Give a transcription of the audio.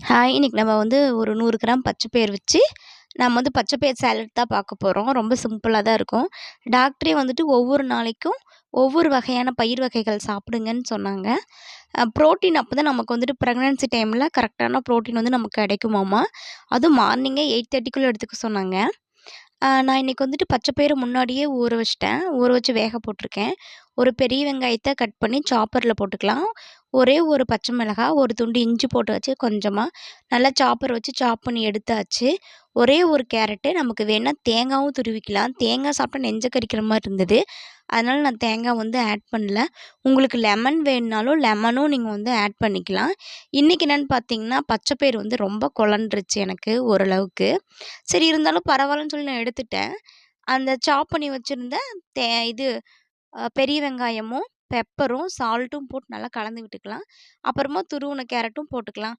Hi! இன்னைக்கு நம்ம வந்து ஒரு 100 கிராம் பச்சை பயிறு வச்சு, நம்ம வந்து பச்சை பயிறு சாலட் தான் பார்க்க போறோம். ரொம்ப சிம்பிளா தான் இருக்கும். டாக்டரே வந்துட்டு ஒவ்வொரு நாளைக்கும் ஒவ்வொரு வகையான பயிர் வகைகள் சாப்பிடுங்கன்னு சொன்னாங்க. புரோட்டீன் அப்பதான் நமக்கு வந்துட்டு பிரெக்னன்சி டைம்ல கரெக்ட்டான புரோட்டீன் வந்து நமக்கு கிடைக்குமாமா. அதுவும் மார்னிங்கே 8:30க்குள்ள எடுத்துக்க சொன்னாங்க. நான் இன்னைக்கு வந்துட்டு பச்சை பயிறு முன்னாடியே ஊற வச்சுட்டேன். ஊற வச்சு வேக போட்டுருக்கேன். ஒரு பெரிய வெங்காயத்த கட் பண்ணி சாப்பர்ல போட்டுக்கலாம். ஒரே ஒரு பச்சை மிளகாய், ஒரு துண்டு இஞ்சி போட்டு வச்சு கொஞ்சமா நல்லா சாப்பர் வச்சு சாப் பண்ணி எடுத்தாச்சு. ஒரே ஒரு கேரட்டு, நமக்கு வேணா தேங்காவும் துருவிக்கலாம். தேங்காய் சாப்பிட்டா நெஞ்ச கரிக்கிற மாரி இருந்தது. அதனால நான் தேங்காய் வந்து ஆட் பண்ணல. உங்களுக்கு லெமன் வேணுனாலும் லெமனும் நீங்க வந்து ஆட் பண்ணிக்கலாம். இன்னைக்கு என்னன்னு பார்த்தீங்கன்னா, பச்சை பயிறு வந்து ரொம்ப குழன்றுச்சு எனக்கு ஓரளவுக்கு. சரி இருந்தாலும் பரவாயில்லன்னு சொல்லி நான் எடுத்துட்டேன். அந்த சாப் பண்ணி வச்சிருந்த தே இது பெரிய வெங்காயமும், பெப்பரும், சால்ட்டும் போட்டு நல்லா கலந்து விட்டுக்கலாம். அப்புறமா துருவுன கேரட்டும் போட்டுக்கலாம்.